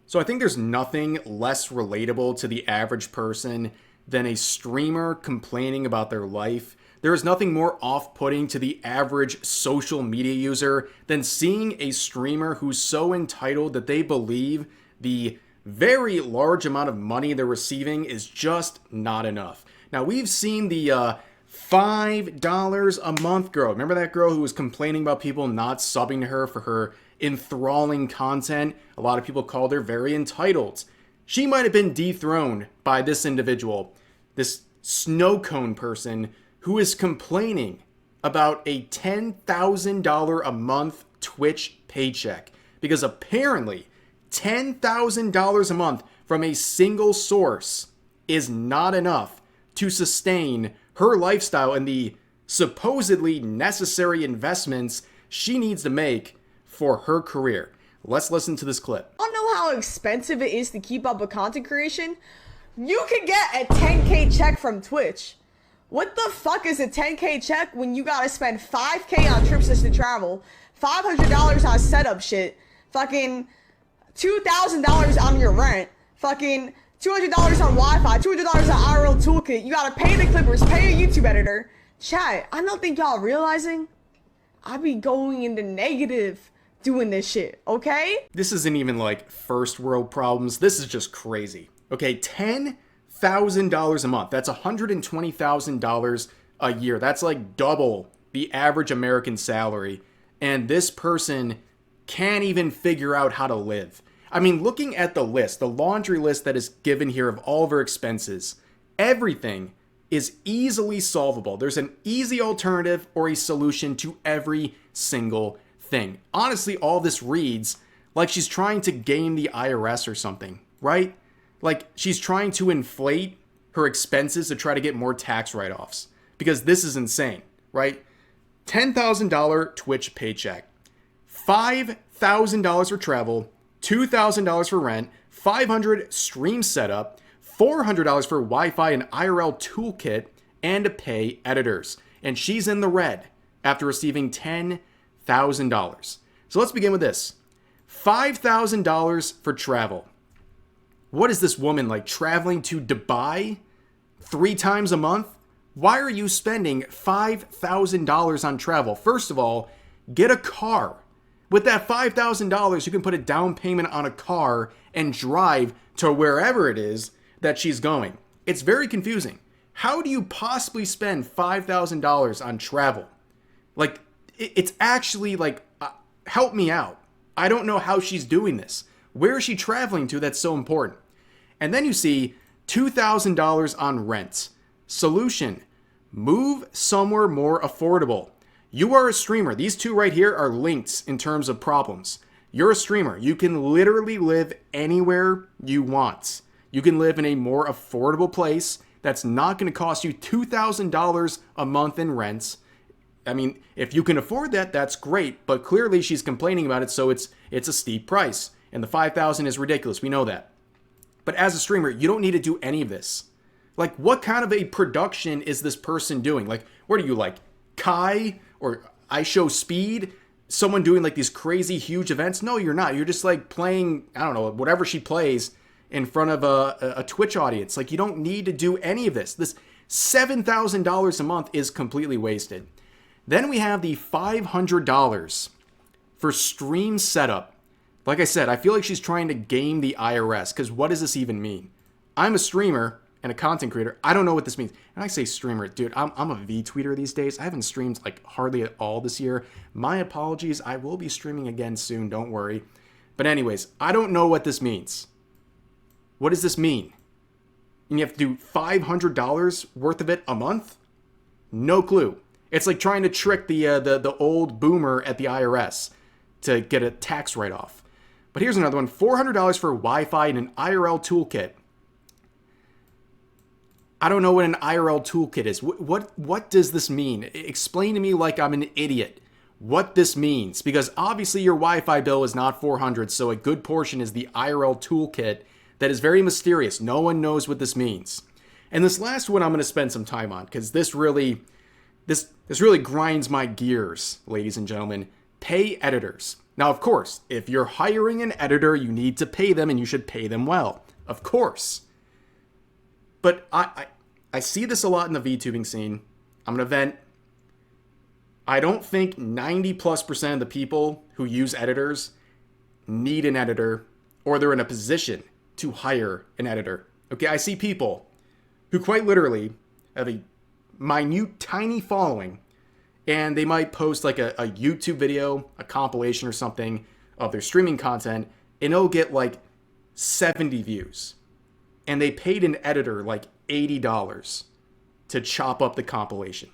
So I think there's nothing less relatable to the average person than a streamer complaining about their life. There is nothing more off-putting to the average social media user than seeing a streamer who's so entitled that they believe the very large amount of money they're receiving is just not enough. Now, we've seen the $5 a month girl. Remember that girl who was complaining about people not subbing to her for her enthralling content? A lot of people called her very entitled. She might have been dethroned by this individual, this snow cone person who is complaining about a $10,000 a month Twitch paycheck. Because apparently, $10,000 a month from a single source is not enough to sustain her lifestyle and the supposedly necessary investments she needs to make for her career. Let's listen to this clip. I don't know how expensive it is to keep up with content creation. You could get a 10K check from Twitch. What the fuck is a 10K check when you gotta spend 5K on trips just to travel, $500 on setup shit, fucking $2,000 on your rent, fucking $200 on Wi-Fi, $200 on IRL toolkit. You gotta pay the clippers, pay a YouTube editor. Chat, I don't think y'all realizing I be going into negative doing this shit, okay? This isn't even like first world problems. This is just crazy. Okay, $10,000 a month. That's $120,000 a year. That's like double the average American salary. And this person can't even figure out how to live. I mean, looking at the list, the laundry list that is given here of all of her expenses, everything is easily solvable. There's an easy alternative or a solution to every single thing. Honestly, all this reads like she's trying to game the IRS or something, right? Like she's trying to inflate her expenses to try to get more tax write-offs. Because this is insane, right? $10,000 Twitch paycheck, $5,000 for travel, $2,000 for rent, $500 stream setup, $400 for Wi-Fi and IRL toolkit, and to pay editors. And she's in the red after receiving $10,000. So let's begin with this. $5,000 for travel. What is this woman like, traveling to Dubai 3 times a month? Why are you spending $5,000 on travel? First of all, get a car. With that $5,000, you can put a down payment on a car and drive to wherever it is that she's going. It's very confusing. How do you possibly spend $5,000 on travel? Like, it's actually like, help me out. I don't know how she's doing this. Where is she traveling to that's so important? And then you see $2,000 on rent. Solution: move somewhere more affordable. You are a streamer. These two right here are linked in terms of problems. You're a streamer. You can literally live anywhere you want. You can live in a more affordable place that's not going to cost you $2,000 a month in rent. I mean, if you can afford that, that's great. But clearly she's complaining about it, so it's a steep price. And the $5,000 is ridiculous. We know that. But as a streamer, you don't need to do any of this. Like, what kind of a production is this person doing? Like, what are you, like, Kai or I Show Speed? Someone doing, like, these crazy, huge events? No, you're not. You're just, like, playing, I don't know, whatever she plays in front of a Twitch audience. Like, you don't need to do any of this. This $7,000 a month is completely wasted. Then we have the $500 for stream setup. Like I said, I feel like she's trying to game the IRS, because what does this even mean? I'm a streamer and a content creator. I don't know what this means. And I say streamer, dude, I'm a vtuber these days. I haven't streamed like hardly at all this year. My apologies. I will be streaming again soon. Don't worry. But anyways, I don't know what this means. What does this mean? And you have to do $500 worth of it a month? No clue. It's like trying to trick the old boomer at the IRS to get a tax write-off. But here's another one. $400 for Wi-Fi and an IRL toolkit. I don't know what an IRL toolkit is. What does this mean? Explain to me like I'm an idiot what this means. Because obviously your Wi-Fi bill is not $400, so a good portion is the IRL toolkit that is very mysterious. No one knows what this means. And this last one I'm going to spend some time on, because this really grinds my gears, ladies and gentlemen. Pay editors. Now, of course, if you're hiring an editor, you need to pay them and you should pay them well. Of course. But I see this a lot in the VTubing scene. I'm going to vent. I don't think 90+% of the people who use editors need an editor or they're in a position to hire an editor. Okay, I see people who quite literally have a minute, tiny following, and they might post like a YouTube video, a compilation or something of their streaming content, and it'll get like 70 views. And they paid an editor like $80 to chop up the compilation.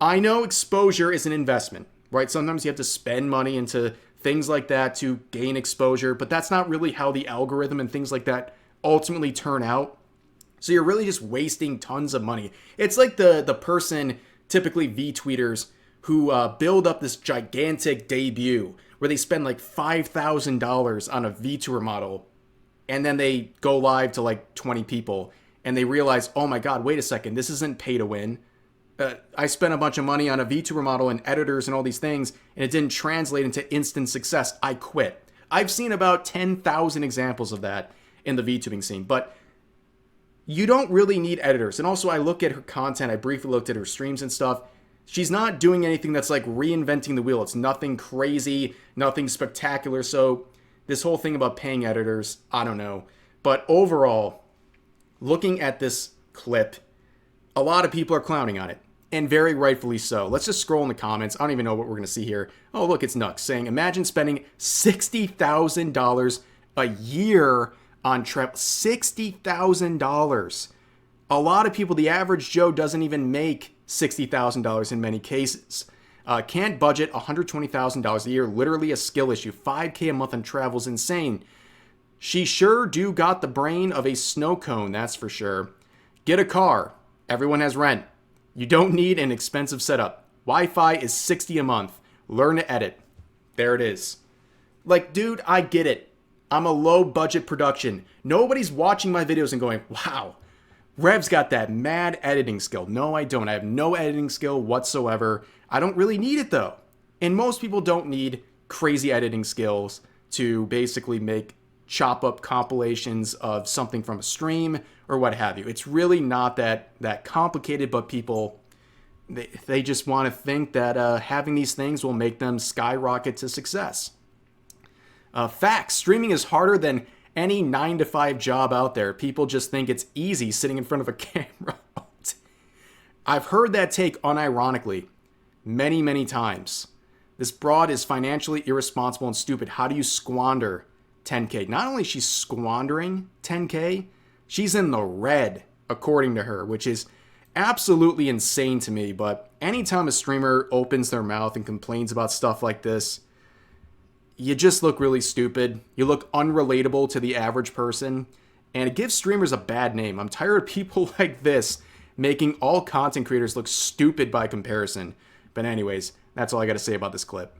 I know exposure is an investment, right? Sometimes you have to spend money into things like that to gain exposure, but that's not really how the algorithm and things like that ultimately turn out. So you're really just wasting tons of money. It's like the person, typically V-tweeters, who build up this gigantic debut where they spend like $5,000 on a VTuber model, and then they go live to like 20 people, and they realize, oh my god, wait a second, this isn't pay to win. I spent a bunch of money on a VTuber model and editors and all these things, and it didn't translate into instant success. I quit. I've seen about 10,000 examples of that in the VTubing scene, but you don't really need editors. And also, I look at her content. I briefly looked at her streams and stuff. She's not doing anything that's like reinventing the wheel. It's nothing crazy, nothing spectacular. So this whole thing about paying editors, I don't know. But overall, looking at this clip, a lot of people are clowning on it, and very rightfully so. Let's just scroll in the comments. I don't even know what we're going to see here. Oh, look, it's Nux saying, imagine spending $60,000 a year on travel. $60,000. A lot of people, the average Joe, doesn't even make $60,000 in many cases. Can't budget $120,000 a year, literally a skill issue. $5K a month on travel is insane. She sure do got the brain of a snow cone, that's for sure. Get a car. Everyone has rent. You don't need an expensive setup. Wi-Fi is $60 a month. Learn to edit. There it is. Like, dude, I get it. I'm a low budget production. Nobody's watching my videos and going, wow, Rev's got that mad editing skill. No, I don't. I have no editing skill whatsoever. I don't really need it though. And most people don't need crazy editing skills to basically chop up compilations of something from a stream or what have you. It's really not that complicated, but people, they just want to think that having these things will make them skyrocket to success. Facts, streaming is harder than any 9-to-5 job out there. People just think it's easy sitting in front of a camera. I've heard that take unironically many, many times. This broad is financially irresponsible and stupid. How do you squander 10K? Not only is she squandering 10K, she's in the red, according to her, which is absolutely insane to me. But anytime a streamer opens their mouth and complains about stuff like this, you just look really stupid. You look unrelatable to the average person, and it gives streamers a bad name. I'm tired of people like this making all content creators look stupid by comparison. But anyways, that's all I got to say about this clip.